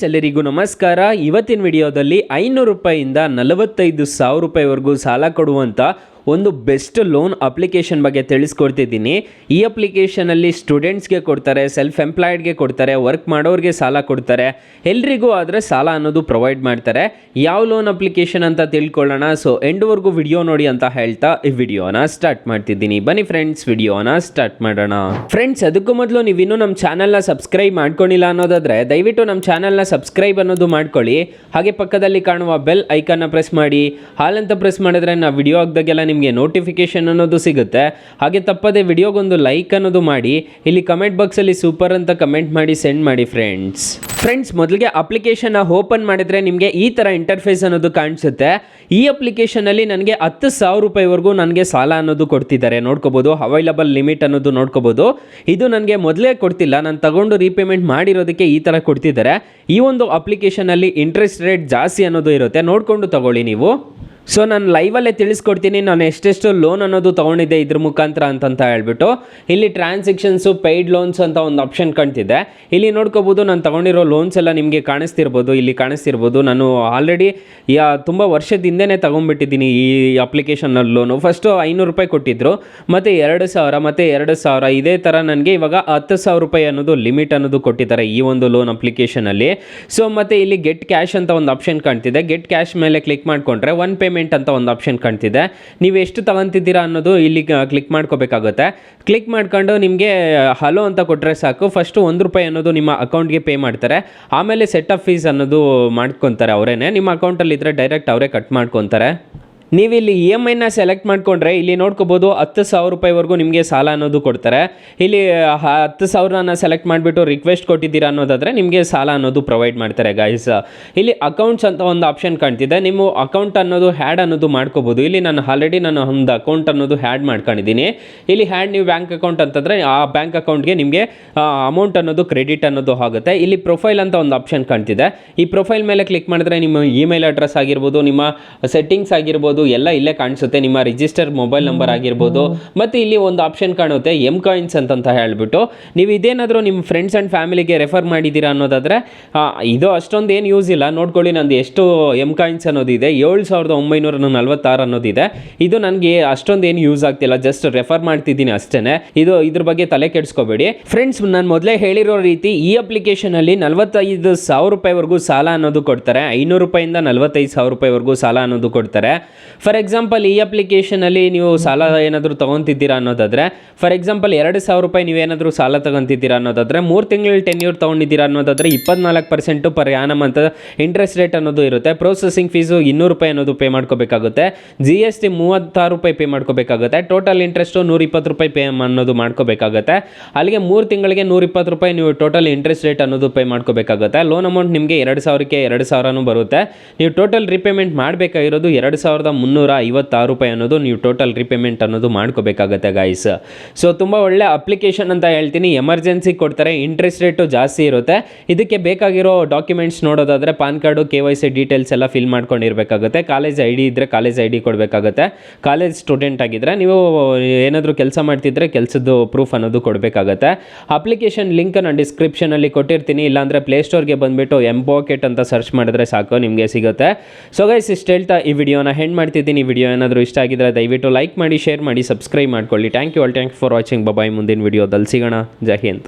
ಎಲ್ಲರಿಗೂ ನಮಸ್ಕಾರ. ಇವತ್ತಿನ ವಿಡಿಯೋದಲ್ಲಿ 500 ರೂಪಾಯಿಂದ 45,000 ರೂಪಾಯಿವರೆಗೂ ಸಾಲ ಕೊಡುವಂಥ ಒಂದು ಬೆಸ್ಟ್ ಲೋನ್ ಅಪ್ಲಿಕೇಶನ್ ಬಗ್ಗೆ ತಿಳಿಸ್ಕೊಡ್ತಿದ್ದೀನಿ. ಈ ಅಪ್ಲಿಕೇಶನಲ್ಲಿ ಸ್ಟೂಡೆಂಟ್ಸ್ಗೆ ಕೊಡ್ತಾರೆ, ಸೆಲ್ಫ್ ಎಂಪ್ಲಾಯ್ಡ್ಗೆ ಕೊಡ್ತಾರೆ, ವರ್ಕ್ ಮಾಡೋರಿಗೆ ಸಾಲ ಕೊಡ್ತಾರೆ, ಎಲ್ರಿಗೂ ಆದರೆ ಸಾಲ ಅನ್ನೋದು ಪ್ರೊವೈಡ್ ಮಾಡ್ತಾರೆ. ಯಾವ ಲೋನ್ ಅಪ್ಲಿಕೇಶನ್ ಅಂತ ತಿಳ್ಕೊಳ್ಳೋಣ. ಸೊ ಎಂಡ್ವರೆಗೂ ವಿಡಿಯೋ ನೋಡಿ ಅಂತ ಹೇಳ್ತಾ ಈ ವಿಡಿಯೋನ ಸ್ಟಾರ್ಟ್ ಮಾಡ್ತಿದ್ದೀನಿ. ಬನ್ನಿ ಫ್ರೆಂಡ್ಸ್, ವಿಡಿಯೋನ ಸ್ಟಾರ್ಟ್ ಮಾಡೋಣ. ಫ್ರೆಂಡ್ಸ್, ಅದಕ್ಕೂ ಮೊದಲು ನೀವಿನ್ನೂ ನಮ್ಮ ಚಾನಲ್ನ ಸಬ್ಸ್ಕ್ರೈಬ್ ಮಾಡ್ಕೊಂಡಿಲ್ಲ ಅನ್ನೋದಾದರೆ ದಯವಿಟ್ಟು ನಮ್ಮ ಚಾನಲ್ನ ಸಬ್ಸ್ಕ್ರೈಬ್ ಅನ್ನೋದು ಮಾಡ್ಕೊಳ್ಳಿ. ಹಾಗೆ ಪಕ್ಕದಲ್ಲಿ ಕಾಣುವ ಬೆಲ್ ಐಕನ್ನ ಪ್ರೆಸ್ ಮಾಡಿ. ಹಾಲಂತ ಪ್ರೆಸ್ ಮಾಡಿದ್ರೆ ನಾವು ವಿಡಿಯೋ ಹಾಕಿದಾಗೆಲ್ಲ ನಿಮಗೆ ನೋಟಿಫಿಕೇಶನ್ ಅನ್ನೋದು ಸಿಗುತ್ತೆ. ಹಾಗೆ ತಪ್ಪದೆ ವಿಡಿಯೋಗೊಂದು ಲೈಕ್ ಅನ್ನೋದು ಮಾಡಿ. ಇಲ್ಲಿ ಕಮೆಂಟ್ ಬಾಕ್ಸಲ್ಲಿ ಸೂಪರ್ ಅಂತ ಕಮೆಂಟ್ ಮಾಡಿ ಸೆಂಡ್ ಮಾಡಿ ಫ್ರೆಂಡ್ಸ್. ಮೊದಲಿಗೆ ಅಪ್ಲಿಕೇಶನ್ ಓಪನ್ ಮಾಡಿದ್ರೆ ನಿಮಗೆ ಈ ಥರ ಇಂಟರ್ಫೇಸ್ ಅನ್ನೋದು ಕಾಣಿಸುತ್ತೆ. ಈ ಅಪ್ಲಿಕೇಶನಲ್ಲಿ ನನಗೆ 10,000 ರೂಪಾಯಿವರೆಗೂ ನನಗೆ ಸಾಲ ಅನ್ನೋದು ಕೊಡ್ತಿದ್ದಾರೆ. ನೋಡ್ಕೋಬೋದು, ಅವೈಲಬಲ್ ಲಿಮಿಟ್ ಅನ್ನೋದು ನೋಡ್ಕೋಬೋದು. ಇದು ನನಗೆ ಮೊದಲೇ ಕೊಡ್ತಿಲ್ಲ, ನಾನು ತಗೊಂಡು ರೀಪೇಮೆಂಟ್ ಮಾಡಿರೋದಕ್ಕೆ ಈ ಥರ ಕೊಡ್ತಿದ್ದಾರೆ. ಈ ಒಂದು ಅಪ್ಲಿಕೇಶನಲ್ಲಿ ಇಂಟ್ರೆಸ್ಟ್ ರೇಟ್ ಜಾಸ್ತಿ ಅನ್ನೋದು ಇರುತ್ತೆ, ನೋಡಿಕೊಂಡು ತಗೊಳ್ಳಿ ನೀವು. ಸೊ ನಾನು ಲೈವಲ್ಲೇ ತಿಳಿಸ್ಕೊಡ್ತೀನಿ ನಾನು ಎಷ್ಟೆಷ್ಟು ಲೋನ್ ಅನ್ನೋದು ತೊಗೊಂಡಿದ್ದೆ ಇದ್ರ ಮುಖಾಂತರ ಅಂತಂತ ಹೇಳ್ಬಿಟ್ಟು. ಇಲ್ಲಿ ಟ್ರಾನ್ಸಾಕ್ಷನ್ಸು, ಪೇಯ್ಡ್ ಲೋನ್ಸ್ ಅಂತ ಒಂದು ಆಪ್ಷನ್ ಕಾಣ್ತಿದೆ. ಇಲ್ಲಿ ನೋಡ್ಕೋಬೋದು, ನಾನು ತೊಗೊಂಡಿರೋ ಲೋನ್ಸ್ ಎಲ್ಲ ನಿಮಗೆ ಇಲ್ಲಿ ಕಾಣಿಸ್ತಿರ್ಬೋದು. ನಾನು ಆಲ್ರೆಡಿ ತುಂಬ ವರ್ಷದ ಹಿಂದೆನೇ ತೊಗೊಂಡ್ಬಿಟ್ಟಿದ್ದೀನಿ ಈ ಅಪ್ಲಿಕೇಶನಲ್ಲಿ ಲೋನು. ಫಸ್ಟು 500 ರೂಪಾಯಿ ಕೊಟ್ಟಿದ್ದರು, ಮತ್ತು 2,000 ಮತ್ತು 2,000 ಇದೇ ಥರ ನನಗೆ ಇವಾಗ 10,000 ರೂಪಾಯಿ ಅನ್ನೋದು ಲಿಮಿಟ್ ಅನ್ನೋದು ಕೊಟ್ಟಿದ್ದಾರೆ ಈ ಒಂದು ಲೋನ್ ಅಪ್ಲಿಕೇಶನಲ್ಲಿ. ಸೊ ಮತ್ತು ಇಲ್ಲಿ ಗೆಟ್ ಕ್ಯಾಶ್ ಅಂತ ಒಂದು ಆಪ್ಷನ್ ಕಾಣ್ತಿದೆ. ಗೆಟ್ ಕ್ಯಾಶ್ ಮೇಲೆ ಕ್ಲಿಕ್ ಮಾಡಿಕೊಂಡ್ರೆ ಒನ್ ಪೇಮೆಂಟ್ ಅಂತ ಒಂದು ಆಪ್ಷನ್ ಕಾಣ್ತಿದೆ. ನೀವು ಎಷ್ಟು ತಗೊಂತಿದ್ದೀರಾ ಅನ್ನೋದು ಇಲ್ಲಿ ಕ್ಲಿಕ್ ಮಾಡ್ಕೋಬೇಕಾಗುತ್ತೆ. ಕ್ಲಿಕ್ ಮಾಡ್ಕೊಂಡು ನಿಮಗೆ ಹಲೋ ಅಂತ ಕೊಟ್ಟರೆ ಸಾಕು. ಫಸ್ಟು 1 ರೂಪಾಯಿ ಅನ್ನೋದು ನಿಮ್ಮ ಅಕೌಂಟ್ಗೆ ಪೇ ಮಾಡ್ತಾರೆ. ಆಮೇಲೆ ಸೆಟಪ್ ಫೀಸ್ ಅನ್ನೋದು ಮಾಡ್ಕೊತಾರೆ ಅವರೇನೆ. ನಿಮ್ಮ ಅಕೌಂಟಲ್ಲಿ ಇದ್ದರೆ ಡೈರೆಕ್ಟ್ ಅವರೇ ಕಟ್ ಮಾಡ್ಕೊತಾರೆ. ನೀವಿಲ್ಲಿ EMIನ ಸೆಲೆಕ್ಟ್ ಮಾಡಿಕೊಂಡ್ರೆ ಇಲ್ಲಿ ನೋಡ್ಕೋಬೋದು 10,000 ರೂಪಾಯಿವರೆಗೂ ನಿಮಗೆ ಸಾಲ ಅನ್ನೋದು ಕೊಡ್ತಾರೆ. ಇಲ್ಲಿ 10,000ನ ಸೆಲೆಕ್ಟ್ ಮಾಡಿಬಿಟ್ಟು ರಿಕ್ವೆಸ್ಟ್ ಕೊಟ್ಟಿದ್ದೀರಾ ಅನ್ನೋದಾದರೆ ನಿಮಗೆ ಸಾಲ ಅನ್ನೋದು ಪ್ರೊವೈಡ್ ಮಾಡ್ತಾರೆ ಗೈಸ್. ಇಲ್ಲಿ ಅಕೌಂಟ್ಸ್ ಅಂತ ಒಂದು ಆಪ್ಷನ್ ಕಾಣ್ತಿದೆ. ನೀವು ಅಕೌಂಟ್ ಅನ್ನೋದು ಹ್ಯಾಡ್ ಅನ್ನೋದು ಮಾಡ್ಕೋಬೋದು. ಇಲ್ಲಿ ನಾನು ಆಲ್ರೆಡಿ ಒಂದು ಅಕೌಂಟ್ ಅನ್ನೋದು ಹ್ಯಾಡ್ ಮಾಡ್ಕೊಂಡಿದ್ದೀನಿ. ಇಲ್ಲಿ ಹ್ಯಾಡ್ ನೀವು ಬ್ಯಾಂಕ್ ಅಕೌಂಟ್ ಅಂತಂದರೆ ಆ ಬ್ಯಾಂಕ್ ಅಕೌಂಟ್ಗೆ ನಿಮಗೆ ಅಮೌಂಟ್ ಅನ್ನೋದು ಕ್ರೆಡಿಟ್ ಅನ್ನೋದು ಆಗುತ್ತೆ. ಇಲ್ಲಿ ಪ್ರೊಫೈಲ್ ಅಂತ ಒಂದು ಆಪ್ಷನ್ ಕಾಣ್ತಿದೆ. ಈ ಪ್ರೊಫೈಲ್ ಮೇಲೆ ಕ್ಲಿಕ್ ಮಾಡಿದ್ರೆ ನಿಮ್ಮ ಇಮೇಲ್ ಅಡ್ರೆಸ್ ಆಗಿರ್ಬೋದು, ನಿಮ್ಮ ಸೆಟ್ಟಿಂಗ್ಸ್ ಆಗಿರ್ಬೋದು ಎಲ್ಲ ಇಲ್ಲೇ ಕಾಣಿಸುತ್ತೆ. ನಿಮ್ಮ ರಿಜಿಸ್ಟರ್ ಮೊಬೈಲ್ ನಂಬರ್ ಆಗಿರ್ಬೋದು. ಮತ್ತು ಇಲ್ಲಿ ಒಂದು ಆಪ್ಷನ್ ಕಾಣುತ್ತೆ ಎಮ್ ಕಾಯಿನ್ಸ್ ಅಂತ ಹೇಳ್ಬಿಟ್ಟು. ನೀವು ಇದೇನಾದರೂ ನಿಮ್ಮ ಫ್ರೆಂಡ್ಸ್ ಆ್ಯಂಡ್ ಫ್ಯಾಮಿಲಿಗೆ ರೆಫರ್ ಮಾಡಿದ್ದೀರಾ ಅನ್ನೋದಾದರೆ ಇದು ಅಷ್ಟೊಂದು ಏನು ಯೂಸ್ ಇಲ್ಲ. ನೋಡ್ಕೊಳ್ಳಿ, ನಂದು ಎಷ್ಟು ಎಮ್ ಕಾಯಿನ್ಸ್ ಅನ್ನೋದಿದೆ, 7,946 ಅನ್ನೋದಿದೆ. ಇದು ನನಗೆ ಅಷ್ಟೊಂದು ಏನು ಯೂಸ್ ಆಗ್ತಿಲ್ಲ, ಜಸ್ಟ್ ರೆಫರ್ ಮಾಡ್ತಿದ್ದೀನಿ ಅಷ್ಟೇ. ಇದ್ರ ಬಗ್ಗೆ ತಲೆ ಕೆಡಿಸ್ಕೋಬೇಡಿ ಫ್ರೆಂಡ್ಸ್. ನಾನು ಮೊದಲೇ ಹೇಳಿರೋ ರೀತಿ ಈ ಅಪ್ಲಿಕೇಶನಲ್ಲಿ 45,000 ರೂಪಾಯಿವರೆಗೂ ಸಾಲ ಅನ್ನೋದು ಕೊಡ್ತಾರೆ. 500 ರೂಪಾಯಿಂದ 45,000 ರೂಪಾಯಿವರೆಗೂ ಸಾಲ ಅನ್ನೋದು ಕೊಡ್ತಾರೆ. ಫಾರ್ ಎಕ್ಸಾಂಪಲ್ ಈ ಅಪ್ಲಿಕೇಶನಲ್ಲಿ ನೀವು ಸಾಲ ಏನಾದರೂ ತೊಗೊತಿದ್ದೀರಾ ಅನ್ನೋದಾದರೆ, ಫಾರ್ ಎಕ್ಸಾಂಪಲ್ 2,000 ರೂಪಾಯಿ ನೀವೇನಾದರೂ ಸಾಲ ತೊಗೊತಿದ್ದೀರಾ ಅನ್ನೋದಾದರೆ, 3 ತಿಂಗಳು ಟೆನ್ಯೂರ್ ತೊಗೊಂಡಿದ್ದೀರಾ ಅನ್ನೋದಾದರೆ 24% ಪರ್ ಆ್ಯನಮ್ ಅಂತ ಇಂಟ್ರೆಸ್ಟ್ ರೇಟ್ ಅನ್ನೋದು ಇರುತ್ತೆ. ಪ್ರೊಸೆಸಿಂಗ್ ಫೀಸು 200 ರೂಪಾಯಿ ಅನ್ನೋದು ಪೇ ಮಾಡ್ಕೋಬೇಕಾಗುತ್ತೆ. GST 36 ರೂಪಾಯಿ ಪೇ ಮಾಡ್ಕೋಬೇಕಾಗುತ್ತೆ. ಟೋಟಲ್ ಇಂಟ್ರೆಸ್ಟು 120 ರೂಪಾಯಿ ಪೇ ಅನ್ನೋದು ಮಾಡ್ಕೋಬೇಕಾಗುತ್ತೆ. ಅಲ್ಲಿಗೆ 3 ತಿಂಗಳಿಗೆ 120 ರೂಪಾಯಿ ನೀವು ಟೋಟಲ್ ಇಂಟ್ರೆಸ್ಟ್ ರೇಟ್ ಅನ್ನೋದು ಪೇ ಮಾಡ್ಕೋಬೇಕಾಗುತ್ತೆ. ಲೋನ್ ಅಮೌಂಟ್ ನಿಮಗೆ 2,000ಕ್ಕೆ 2,000 ಬರುತ್ತೆ. ನೀವು ಟೋಟಲ್ ರೀಪೇಮೆಂಟ್ ಮಾಡಬೇಕಾಗಿರೋದು 2,356 ರೂಪಾಯಿ ಅನ್ನೋದು ನೀವು ಟೋಟಲ್ ರೀಪೇಮೆಂಟ್ ಅನ್ನೋದು ಮಾಡ್ಕೋಬೇಕಾಗತ್ತೆ ಗೈಸ್. ಸೊ ತುಂಬ ಒಳ್ಳೆ ಅಪ್ಲಿಕೇಶನ್ ಅಂತ ಹೇಳ್ತೀನಿ. ಎಮರ್ಜೆನ್ಸಿ ಕೊಡ್ತಾರೆ, ಇಂಟ್ರೆಸ್ಟ್ ರೇಟು ಜಾಸ್ತಿ ಇರುತ್ತೆ. ಇದಕ್ಕೆ ಬೇಕಾಗಿರೋ ಡಾಕ್ಯುಮೆಂಟ್ಸ್ ನೋಡೋದಾದರೆ ಪಾನ್ ಕಾರ್ಡು, KYC ಡೀಟೇಲ್ಸ್ ಎಲ್ಲ ಫಿಲ್ ಮಾಡ್ಕೊಂಡಿರಬೇಕಾಗುತ್ತೆ. ಕಾಲೇಜ್ ID ಇದ್ದರೆ ಕಾಲೇಜ್ ID ಕೊಡಬೇಕಾಗುತ್ತೆ. ಕಾಲೇಜ್ ಸ್ಟೂಡೆಂಟ್ ಆಗಿದ್ದರೆ ನೀವು ಏನಾದರೂ ಕೆಲಸ ಮಾಡ್ತಿದ್ರೆ ಕೆಲಸದ್ದು ಪ್ರೂಫ್ ಅನ್ನೋದು ಕೊಡಬೇಕಾಗತ್ತೆ. ಅಪ್ಲಿಕೇಶನ್ ಲಿಂಕ್ ನಾನು ಡಿಸ್ಕ್ರಿಪ್ಷನಲ್ಲಿ ಕೊಟ್ಟಿರ್ತೀನಿ. ಇಲ್ಲಾಂದರೆ ಪ್ಲೇಸ್ಟೋರ್ಗೆ ಬಂದುಬಿಟ್ಟು ಎಂಪಾಕೆಟ್ ಅಂತ ಸರ್ಚ್ ಮಾಡಿದ್ರೆ ಸಾಕು, ನಿಮಗೆ ಸಿಗುತ್ತೆ. ಸೊ ಗೈಸ್, ಇಷ್ಟು ಹೇಳ್ತಾ ಈ ವಿಡಿಯೋನ ಹೆಂಡ್ ಮಾಡ್ತಿದ್ದೀನಿ. ವಿಡಿಯೋ ಏನಾದರೂ ಇಷ್ಟ ಆಗಿದ್ರೆ ದಯವಿಟ್ಟು ಲೈಕ್ ಮಾಡಿ, ಶೇರ್ ಮಾಡಿ, ಸಬ್ಸ್ಕ್ರೈಬ್ ಮಾಡ್ಕೊಳ್ಳಿ. Thank you for watching. Bye. ಮುಂದಿನ ವಿಡಿಯೋದಲ್ಲಿ ಸಿಗೋಣ. ಜೈ ಹಿಂದ್.